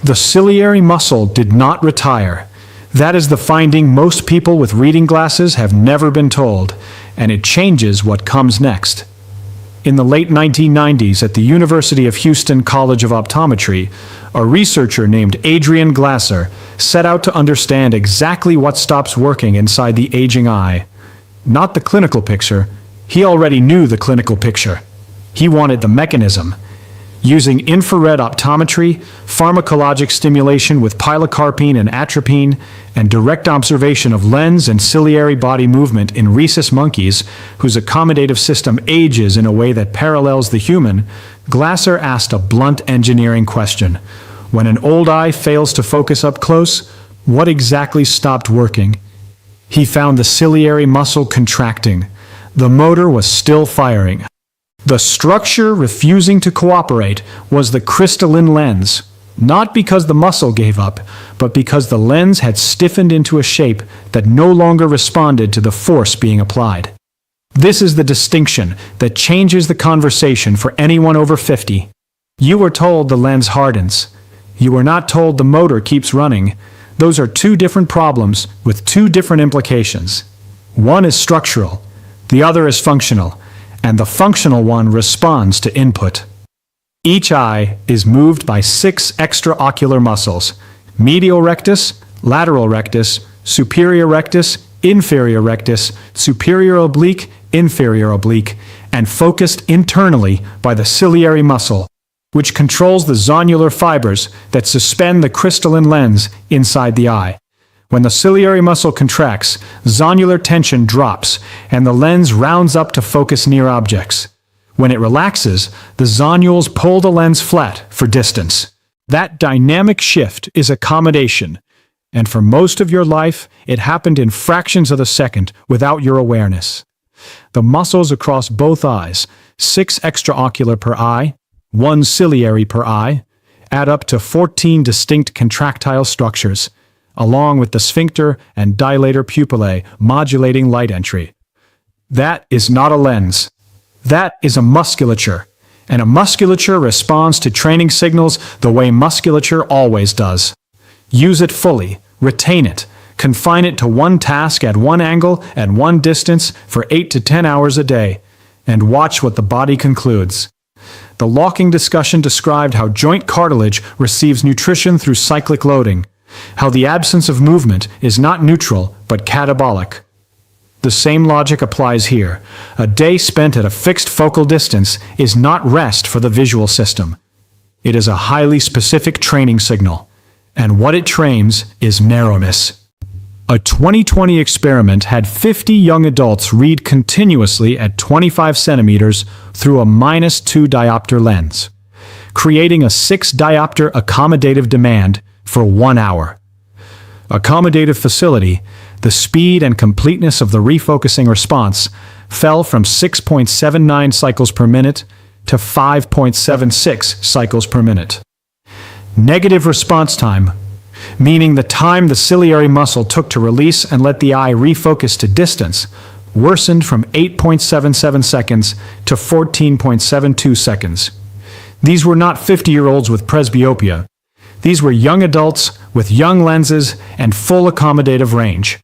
The ciliary muscle did not retire. That is the finding most people with reading glasses have never been told, and it changes what comes next. In the late 1990s at the University of Houston College of Optometry, a researcher named Adrian Glasser set out to understand exactly what stops working inside the aging eye. Not the clinical picture. He already knew the clinical picture. He wanted the mechanism. Using infrared optometry, pharmacologic stimulation with pilocarpine and atropine, and direct observation of lens and ciliary body movement in rhesus monkeys, whose accommodative system ages in a way that parallels the human, Glasser asked a blunt engineering question. When an old eye fails to focus up close, what exactly stopped working? He found the ciliary muscle contracting. The motor was still firing. The structure refusing to cooperate was the crystalline lens, not because the muscle gave up, but because the lens had stiffened into a shape that no longer responded to the force being applied. This is the distinction that changes the conversation for anyone over 50. You were told the lens hardens. You were not told the motor keeps running. Those are two different problems with two different implications. One is structural, the other is functional, and the functional one responds to input. Each eye is moved by 6 extraocular muscles: medial rectus, lateral rectus, superior rectus, inferior rectus, superior oblique, inferior oblique, and focused internally by the ciliary muscle, which controls the zonular fibers that suspend the crystalline lens inside the eye. When the ciliary muscle contracts, zonular tension drops, and the lens rounds up to focus near objects. When it relaxes, the zonules pull the lens flat for distance. That dynamic shift is accommodation, and for most of your life, it happened in fractions of a second without your awareness. The muscles across both eyes, 6 extraocular per eye, 1 ciliary per eye, add up to 14 distinct contractile structures, along with the sphincter and dilator pupillae modulating light entry. That is not a lens. That is a musculature, and a musculature responds to training signals the way musculature always does. Use it fully, retain it, confine it to one task at one angle and one distance for 8 to 10 hours a day, and watch what the body concludes. The locking discussion described how joint cartilage receives nutrition through cyclic loading, how the absence of movement is not neutral but catabolic. The same logic applies here. A day spent at a fixed focal distance is not rest for the visual system. It is a highly specific training signal, and what it trains is narrowness. A 2020 experiment had 50 young adults read continuously at 25 centimeters through a -2 diopter lens, creating a 6 diopter accommodative demand for 1 hour. Accommodative facility, the speed and completeness of the refocusing response fell from 6.79 cycles per minute to 5.76 cycles per minute. Negative response time, meaning the time the ciliary muscle took to release and let the eye refocus to distance, worsened from 8.77 seconds to 14.72 seconds. These were not 50-year-olds with presbyopia. These were young adults with young lenses and full accommodative range.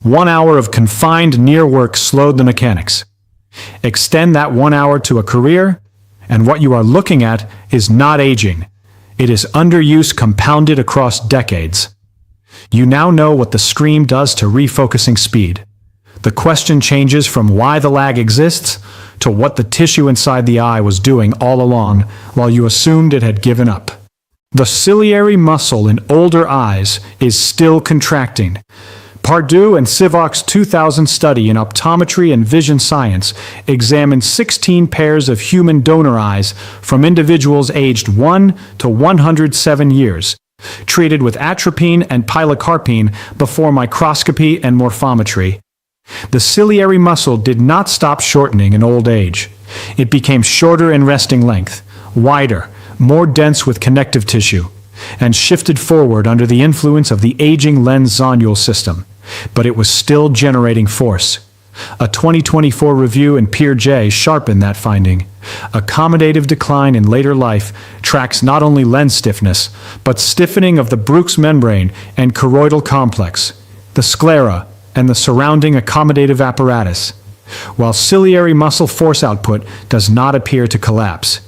1 hour of confined near work slowed the mechanics. Extend that 1 hour to a career, and what you are looking at is not aging. It is underuse compounded across decades. You now know what the screen does to refocusing speed. The question changes from why the lag exists to what the tissue inside the eye was doing all along while you assumed it had given up. The ciliary muscle in older eyes is still contracting. Pardue and Sivak's 2000 study in optometry and vision science examined 16 pairs of human donor eyes from individuals aged 1 to 107 years, treated with atropine and pilocarpine before microscopy and morphometry. The ciliary muscle did not stop shortening in old age. It became shorter in resting length, wider, more dense with connective tissue, and shifted forward under the influence of the aging lens zonule system. But it was still generating force. A 2024 review in Peer J sharpened that finding. Accommodative decline in later life tracks not only lens stiffness, but stiffening of the Bruch's membrane and choroidal complex, the sclera, and the surrounding accommodative apparatus, while ciliary muscle force output does not appear to collapse.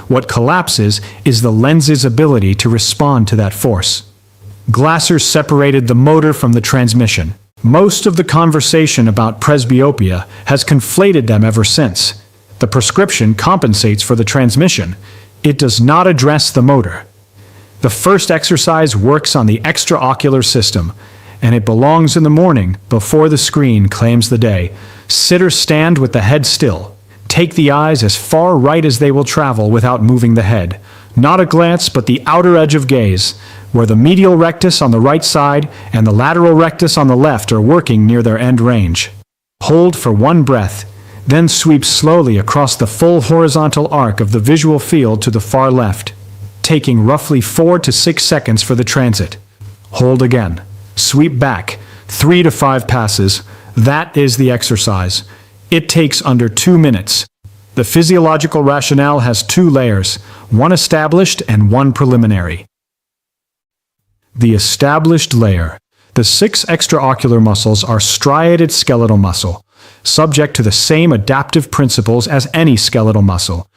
What collapses is the lens's ability to respond to that force. Glasser separated the motor from the transmission. Most of the conversation about presbyopia has conflated them ever since. The prescription compensates for the transmission. It does not address the motor. The first exercise works on the extraocular system, and it belongs in the morning before the screen claims the day. Sit or stand with the head still. Take the eyes as far right as they will travel without moving the head. Not a glance, but the outer edge of gaze, where the medial rectus on the right side and the lateral rectus on the left are working near their end range. Hold for one breath, then sweep slowly across the full horizontal arc of the visual field to the far left, taking roughly 4 to 6 seconds for the transit. Hold again. Sweep back, 3 to 5 passes. That is the exercise. It takes under 2 minutes. The physiological rationale has 2 layers, one established and one preliminary. The established layer. The 6 extraocular muscles are striated skeletal muscle, subject to the same adaptive principles as any skeletal muscle.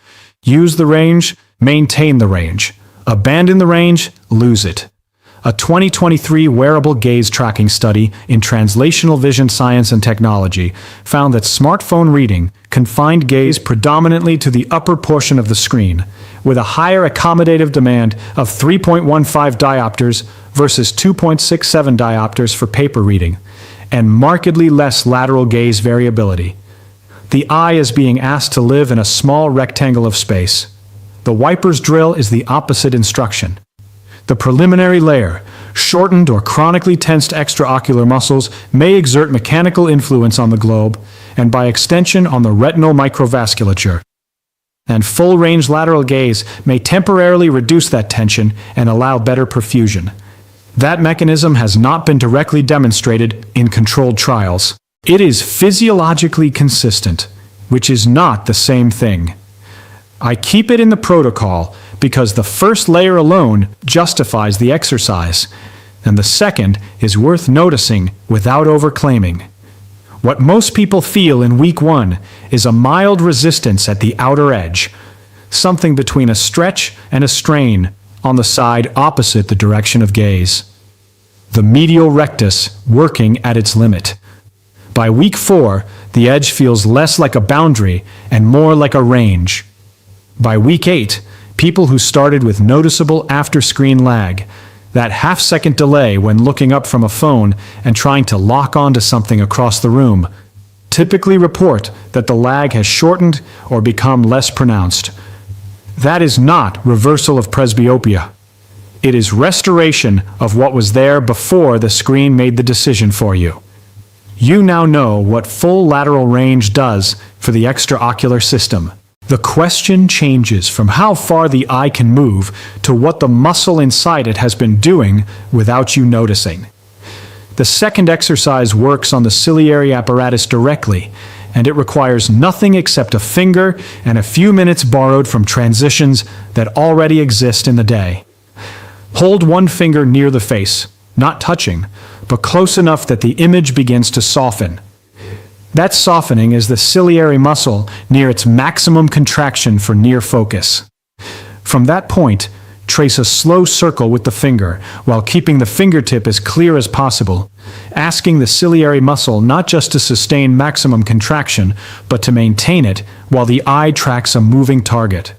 Use the range, maintain the range. Abandon the range, lose it. A 2023 wearable gaze tracking study in Translational Vision Science and Technology found that smartphone reading confined gaze predominantly to the upper portion of the screen, with a higher accommodative demand of 3.15 diopters versus 2.67 diopters for paper reading, and markedly less lateral gaze variability. The eye is being asked to live in a small rectangle of space. The wiper's drill is the opposite instruction. The preliminary layer, shortened or chronically tensed extraocular muscles, may exert mechanical influence on the globe, and by extension on the retinal microvasculature. And full-range lateral gaze may temporarily reduce that tension and allow better perfusion. That mechanism has not been directly demonstrated in controlled trials. It is physiologically consistent, which is not the same thing. I keep it in the protocol because the first layer alone justifies the exercise, and the second is worth noticing without overclaiming. What most people feel in week 1 is a mild resistance at the outer edge, something between a stretch and a strain on the side opposite the direction of gaze. The medial rectus working at its limit. By week 4, the edge feels less like a boundary and more like a range. By week 8, people who started with noticeable after-screen lag, that half-second delay when looking up from a phone and trying to lock onto something across the room, typically report that the lag has shortened or become less pronounced. That is not reversal of presbyopia. It is restoration of what was there before the screen made the decision for you. You now know what full lateral range does for the extraocular system. The question changes from how far the eye can move to what the muscle inside it has been doing without you noticing. The second exercise works on the ciliary apparatus directly, and it requires nothing except a finger and a few minutes borrowed from transitions that already exist in the day. Hold one finger near the face, not touching, but close enough that the image begins to soften. That softening is the ciliary muscle near its maximum contraction for near focus. From that point, trace a slow circle with the finger while keeping the fingertip as clear as possible, asking the ciliary muscle not just to sustain maximum contraction, but to maintain it while the eye tracks a moving target.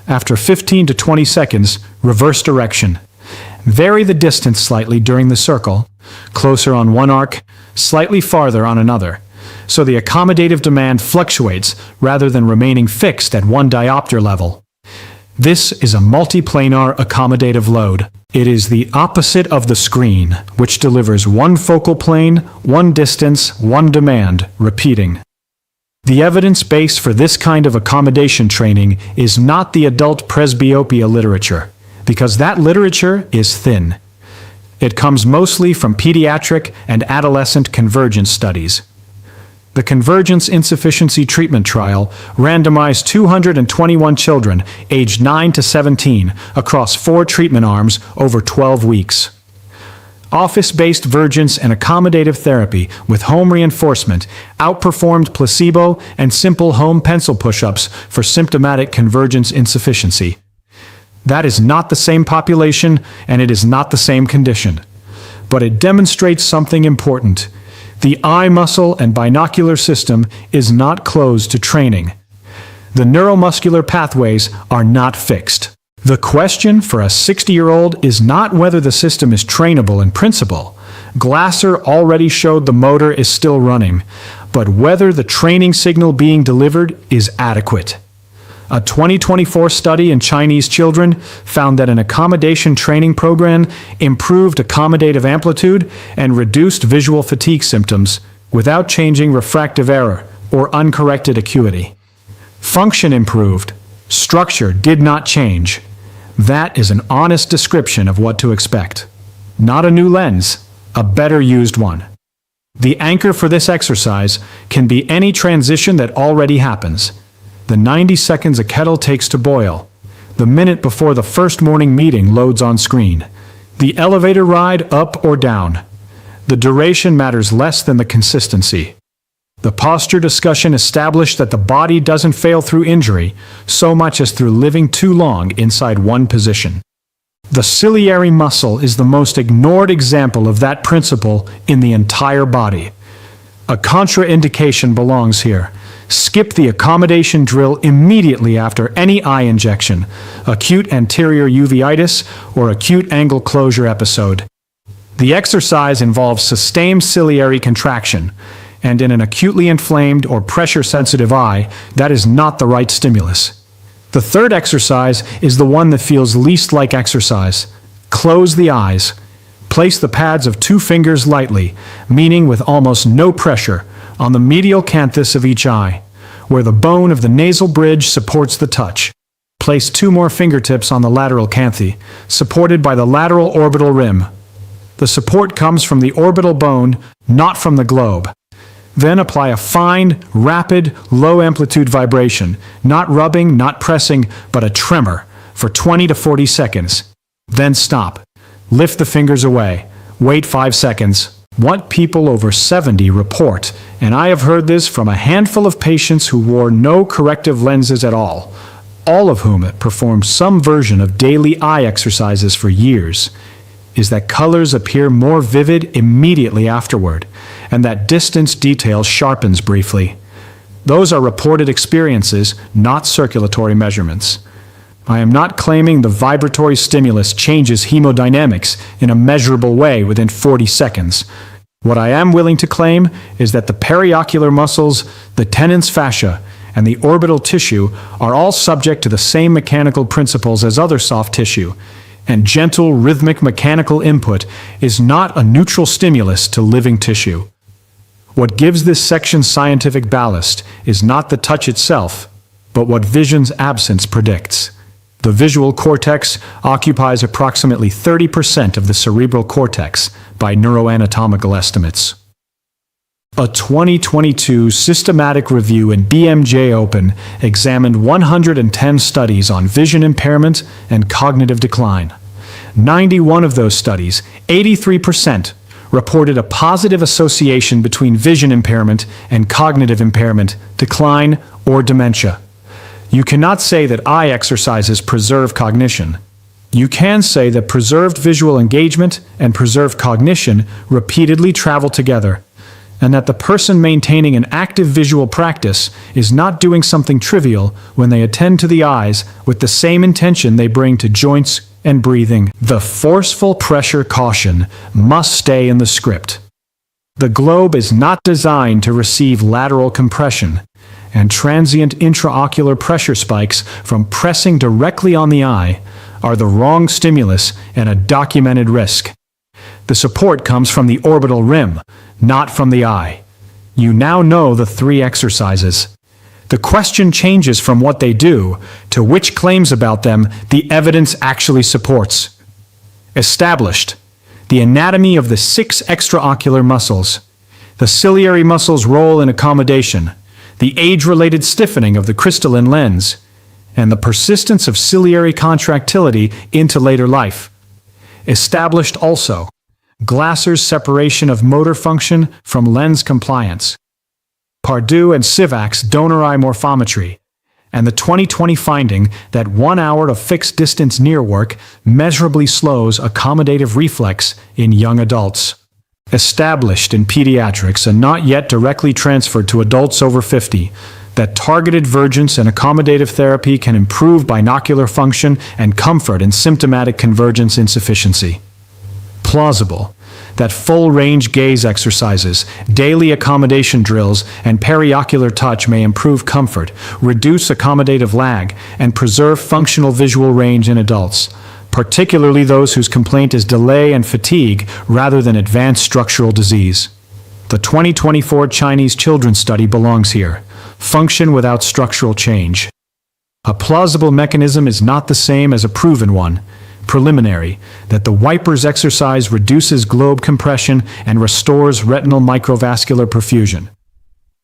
After 15 to 20 seconds, reverse direction. Vary the distance slightly during the circle, closer on one arc, slightly farther on another, so the accommodative demand fluctuates rather than remaining fixed at one diopter level. This is a multiplanar accommodative load. It is the opposite of the screen, which delivers one focal plane, one distance, one demand, repeating. The evidence base for this kind of accommodation training is not the adult presbyopia literature, because that literature is thin. It comes mostly from pediatric and adolescent convergence studies. The Convergence Insufficiency Treatment Trial randomized 221 children aged 9 to 17 across 4 treatment arms over 12 weeks. Office-based vergence and accommodative therapy with home reinforcement outperformed placebo and simple home pencil push-ups for symptomatic convergence insufficiency. That is not the same population, and it is not the same condition. But it demonstrates something important. The eye muscle and binocular system is not closed to training. The neuromuscular pathways are not fixed. The question for a 60-year-old is not whether the system is trainable in principle. Glasser already showed the motor is still running, but whether the training signal being delivered is adequate. A 2024 study in Chinese children found that an accommodation training program improved accommodative amplitude and reduced visual fatigue symptoms without changing refractive error or uncorrected acuity. Function improved. Structure did not change. That is an honest description of what to expect. Not a new lens, a better used one. The anchor for this exercise can be any transition that already happens. The 90 seconds a kettle takes to boil, the minute before the first morning meeting loads on screen, the elevator ride up or down. The duration matters less than the consistency. The posture discussion established that the body doesn't fail through injury so much as through living too long inside one position. The ciliary muscle is the most ignored example of that principle in the entire body. A contraindication belongs here. Skip the accommodation drill immediately after any eye injection, acute anterior uveitis, or acute angle closure episode. The exercise involves sustained ciliary contraction, and in an acutely inflamed or pressure-sensitive eye, that is not the right stimulus. The third exercise is the one that feels least like exercise. Close the eyes. Place the pads of 2 fingers lightly, meaning with almost no pressure, on the medial canthus of each eye, where the bone of the nasal bridge supports the touch. Place 2 more fingertips on the lateral canthi, supported by the lateral orbital rim. The support comes from the orbital bone, not from the globe. Then apply a fine, rapid, low-amplitude vibration, not rubbing, not pressing, but a tremor, for 20 to 40 seconds. Then stop. Lift the fingers away. Wait 5 seconds. What people over 70 report, and I have heard this from a handful of patients who wore no corrective lenses at all of whom had performed some version of daily eye exercises for years, is that colors appear more vivid immediately afterward, and that distance detail sharpens briefly. Those are reported experiences, not circulatory measurements. I am not claiming the vibratory stimulus changes hemodynamics in a measurable way within 40 seconds. What I am willing to claim is that the periocular muscles, the tenons fascia, and the orbital tissue are all subject to the same mechanical principles as other soft tissue, and gentle rhythmic mechanical input is not a neutral stimulus to living tissue. What gives this section scientific ballast is not the touch itself, but what vision's absence predicts. The visual cortex occupies approximately 30% of the cerebral cortex by neuroanatomical estimates. A 2022 systematic review in BMJ Open examined 110 studies on vision impairment and cognitive decline. 91 of those studies, 83%, reported a positive association between vision impairment and cognitive impairment, decline, or dementia. You cannot say that eye exercises preserve cognition. You can say that preserved visual engagement and preserved cognition repeatedly travel together, and that the person maintaining an active visual practice is not doing something trivial when they attend to the eyes with the same intention they bring to joints and breathing. The forceful pressure caution must stay in the script. The globe is not designed to receive lateral compression, and transient intraocular pressure spikes from pressing directly on the eye are the wrong stimulus and a documented risk. The support comes from the orbital rim, not from the eye. You now know the 3 exercises. The question changes from what they do to which claims about them the evidence actually supports. Established. The anatomy of the 6 extraocular muscles. the ciliary muscle's role in accommodation, the age-related stiffening of the crystalline lens, and the persistence of ciliary contractility into later life. Established also, Glasser's separation of motor function from lens compliance, Pardue and Sivak's donor eye morphometry, and the 2020 finding that 1 hour of fixed-distance near work measurably slows accommodative reflex in young adults. Established in pediatrics and not yet directly transferred to adults over 50, that targeted vergence and accommodative therapy can improve binocular function and comfort in symptomatic convergence insufficiency. Plausible that full-range gaze exercises, daily accommodation drills, and periocular touch may improve comfort, reduce accommodative lag, and preserve functional visual range in adults, particularly those whose complaint is delay and fatigue rather than advanced structural disease. The 2024 Chinese children's study belongs here. Function without structural change. A plausible mechanism is not the same as a proven one. Preliminary, that the wipers exercise reduces globe compression and restores retinal microvascular perfusion.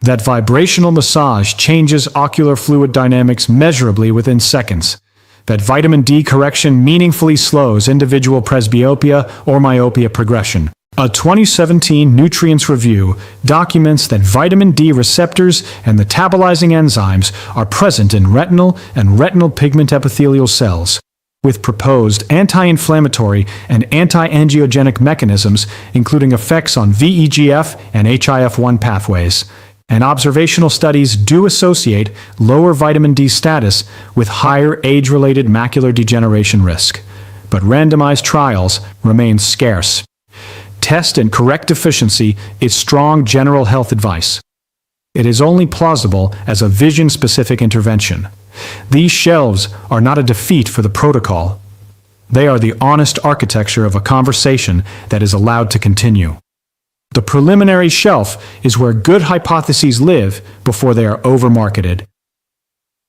That vibrational massage changes ocular fluid dynamics measurably within seconds. That vitamin D correction meaningfully slows individual presbyopia or myopia progression. A 2017 Nutrients Review documents that vitamin D receptors and metabolizing enzymes are present in retinal and retinal pigment epithelial cells, with proposed anti-inflammatory and anti-angiogenic mechanisms, including effects on VEGF and HIF-1 pathways. And observational studies do associate lower vitamin D status with higher age-related macular degeneration risk. But randomized trials remain scarce. Test and correct deficiency is strong general health advice. It is only plausible as a vision-specific intervention. These shelves are not a defeat for the protocol. They are the honest architecture of a conversation that is allowed to continue. The preliminary shelf is where good hypotheses live before they are overmarketed.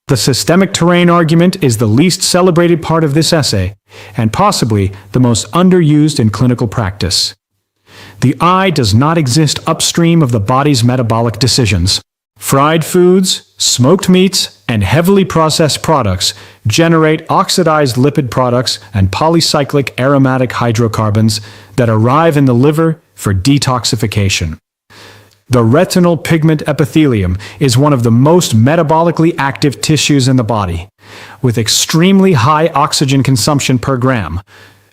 The systemic terrain argument is the least celebrated part of this essay, and possibly the most underused in clinical practice. The eye does not exist upstream of the body's metabolic decisions. Fried foods, smoked meats, and heavily processed products generate oxidized lipid products and polycyclic aromatic hydrocarbons that arrive in the liver for detoxification. The retinal pigment epithelium is one of the most metabolically active tissues in the body, with extremely high oxygen consumption per gram.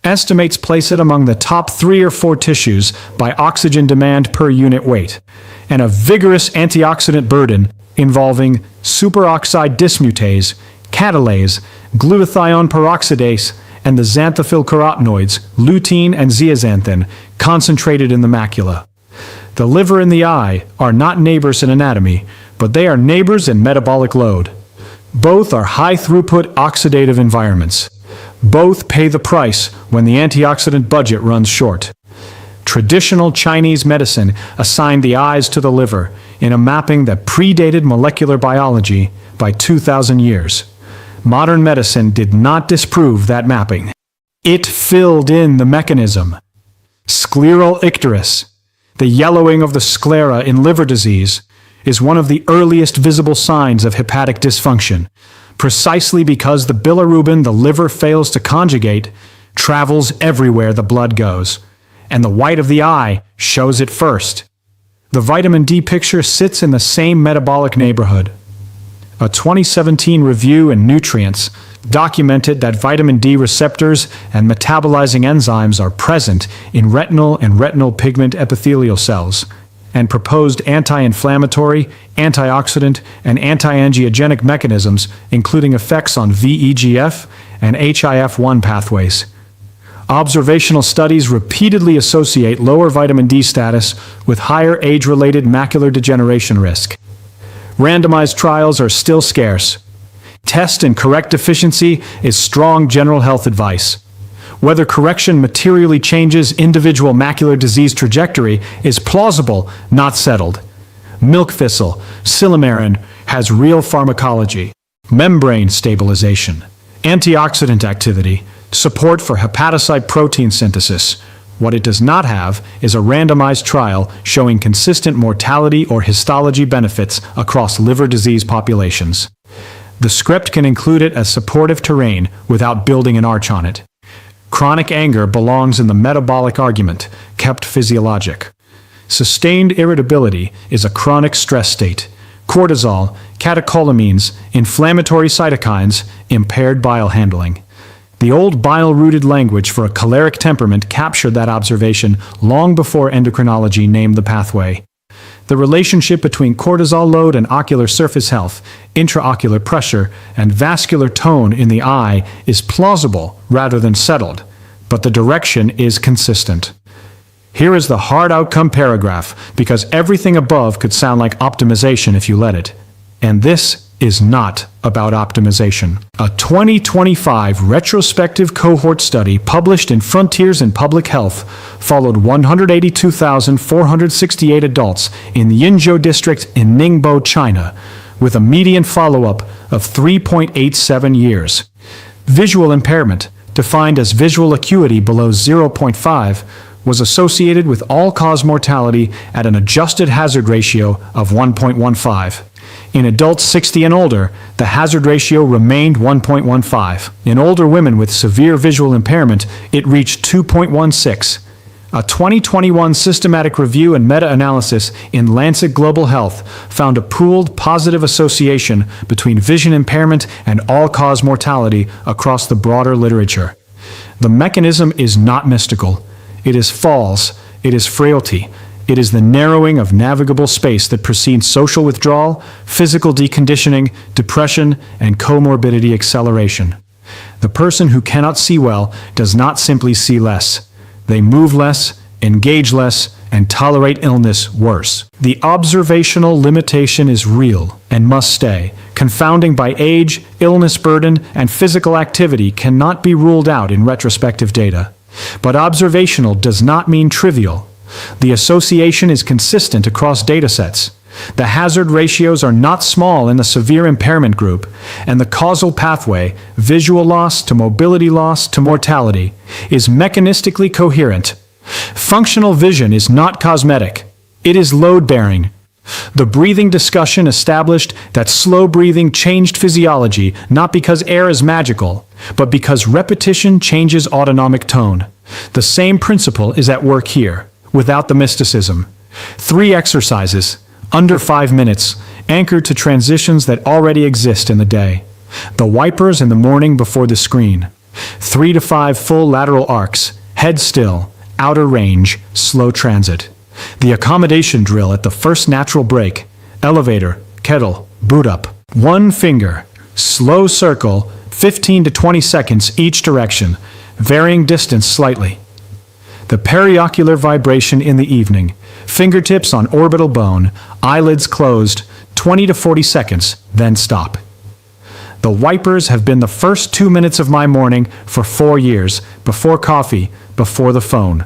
Estimates place it among the top 3 or 4 tissues by oxygen demand per unit weight, and a vigorous antioxidant burden involving superoxide dismutase, catalase, glutathione peroxidase, and the xanthophyll carotenoids, lutein and zeaxanthin, concentrated in the macula. The liver and the eye are not neighbors in anatomy, but they are neighbors in metabolic load. Both are high-throughput oxidative environments. Both pay the price when the antioxidant budget runs short. Traditional Chinese medicine assigned the eyes to the liver in a mapping that predated molecular biology by 2,000 years. Modern medicine did not disprove that mapping. It filled in the mechanism. Scleral icterus, the yellowing of the sclera in liver disease, is one of the earliest visible signs of hepatic dysfunction, precisely because the bilirubin the liver fails to conjugate travels everywhere the blood goes, and the white of the eye shows it first. The vitamin D picture sits in the same metabolic neighborhood. A 2017 review in Nutrients documented that vitamin D receptors and metabolizing enzymes are present in retinal and retinal pigment epithelial cells, and proposed anti-inflammatory, antioxidant, and anti-angiogenic mechanisms, including effects on VEGF and HIF-1 pathways. Observational studies repeatedly associate lower vitamin D status with higher age-related macular degeneration risk. Randomized trials are still scarce. Test and correct deficiency is strong general health advice. Whether correction materially changes individual macular disease trajectory is plausible, not settled. Milk thistle, silymarin, has real pharmacology, membrane stabilization, antioxidant activity, support for hepatocyte protein synthesis, What it does not have is a randomized trial showing consistent mortality or histology benefits across liver disease populations. The script can include it as supportive terrain without building an arch on it. Chronic anger belongs in the metabolic argument, kept physiologic. Sustained irritability is a chronic stress state. Cortisol, catecholamines, inflammatory cytokines, impaired bile handling. The old bile-rooted language for a choleric temperament captured that observation long before endocrinology named the pathway. The relationship between cortisol load and ocular surface health, intraocular pressure, and vascular tone in the eye is plausible rather than settled, but the direction is consistent. Here is the hard outcome paragraph, because everything above could sound like optimization if you let it. And this is not about optimization. A 2025 retrospective cohort study published in Frontiers in Public Health followed 182,468 adults in the Yinzhou district in Ningbo, China, with a median follow-up of 3.87 years. Visual impairment, defined as visual acuity below 0.5, was associated with all-cause mortality at an adjusted hazard ratio of 1.15. In adults 60 and older, the hazard ratio remained 1.15. In older women with severe visual impairment, it reached 2.16. A 2021 systematic review and meta-analysis in Lancet Global Health found a pooled positive association between vision impairment and all-cause mortality across the broader literature. The mechanism is not mystical. It is falls. It is frailty. It is the narrowing of navigable space that precedes social withdrawal, physical deconditioning, depression, and comorbidity acceleration. The person who cannot see well does not simply see less. They move less, engage less, and tolerate illness worse. The observational limitation is real and must stay. Confounding by age, illness burden, and physical activity cannot be ruled out in retrospective data. But observational does not mean trivial. The association is consistent across datasets. The hazard ratios are not small in the severe impairment group, and the causal pathway, visual loss to mobility loss to mortality, is mechanistically coherent. Functional vision is not cosmetic. It is load-bearing. The breathing discussion established that slow breathing changed physiology not because air is magical, but because repetition changes autonomic tone. The same principle is at work here, without the mysticism. 3 exercises, under 5 minutes, anchored to transitions that already exist in the day. The wipers in the morning before the screen. 3 to 5 full lateral arcs, head still, outer range, slow transit. The accommodation drill at the first natural break, elevator, kettle, boot up. 1 finger, slow circle, 15 to 20 seconds each direction, varying distance slightly. The periocular vibration in the evening, fingertips on orbital bone, eyelids closed, 20 to 40 seconds, then stop. The wipers have been the first 2 minutes of my morning for 4 years, before coffee, before the phone.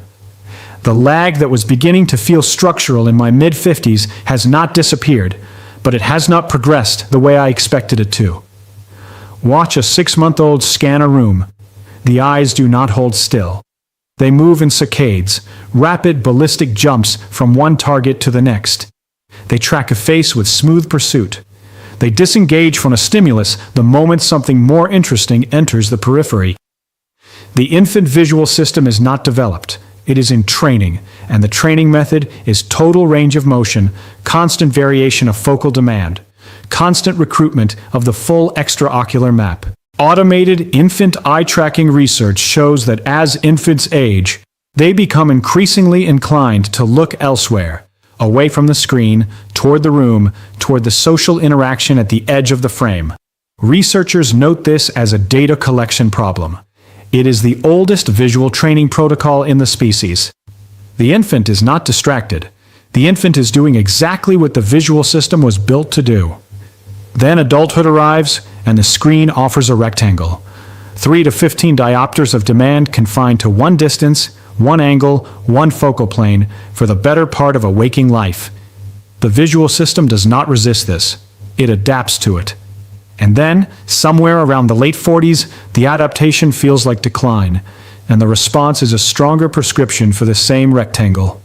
The lag that was beginning to feel structural in my mid-50s has not disappeared, but it has not progressed the way I expected it to. Watch a 6-month-old scan a room. The eyes do not hold still. They move in saccades, rapid ballistic jumps from one target to the next. They track a face with smooth pursuit. They disengage from a stimulus the moment something more interesting enters the periphery. The infant visual system is not developed. It is in training, and the training method is total range of motion, constant variation of focal demand, constant recruitment of the full extraocular map. Automated infant eye tracking research shows that as infants age, they become increasingly inclined to look elsewhere, away from the screen, toward the room, toward the social interaction at the edge of the frame. Researchers note this as a data collection problem. It is the oldest visual training protocol in the species. The infant is not distracted. The infant is doing exactly what the visual system was built to do. Then adulthood arrives, and the screen offers a rectangle. 3 to 15 diopters of demand confined to one distance, one angle, one focal plane, for the better part of a waking life. The visual system does not resist this. It adapts to it. And then, somewhere around the late 40s, the adaptation feels like decline. and the response is a stronger prescription for the same rectangle.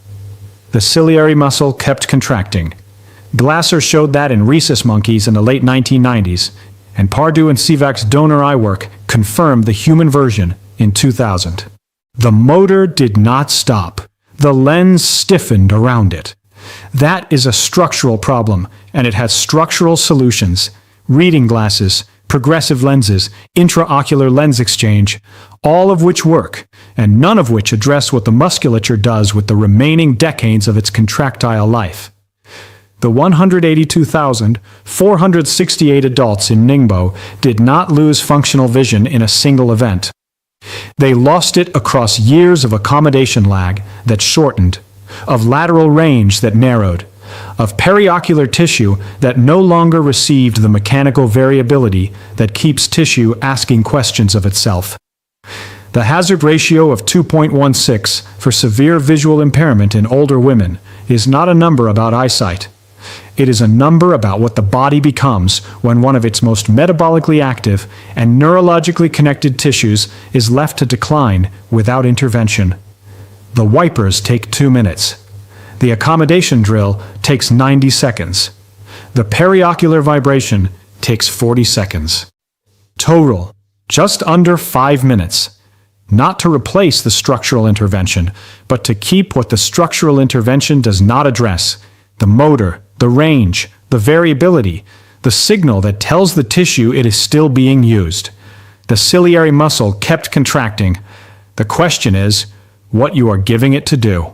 The ciliary muscle kept contracting. Glasser showed that in rhesus monkeys in the late 1990s, and Pardue and Sivak's donor eye work confirmed the human version in 2000. The motor did not stop. The lens stiffened around it. That is a structural problem, and it has structural solutions. Reading glasses, progressive lenses, intraocular lens exchange, all of which work, and none of which address what the musculature does with the remaining decades of its contractile life. The 182,468 adults in Ningbo did not lose functional vision in a single event. They lost it across years of accommodation lag that shortened, of lateral range that narrowed, of periocular tissue that no longer received the mechanical variability that keeps tissue asking questions of itself. The hazard ratio of 2.16 for severe visual impairment in older women is not a number about eyesight. It is a number about what the body becomes when one of its most metabolically active and neurologically connected tissues is left to decline without intervention. The wipers take 2 minutes. The accommodation drill takes 90 seconds. The periocular vibration takes 40 seconds. Total, just under 5 minutes. Not to replace the structural intervention, but to keep what the structural intervention does not address: the motor, the range, the variability, the signal that tells the tissue it is still being used. The ciliary muscle kept contracting. The question is, what you are giving it to do.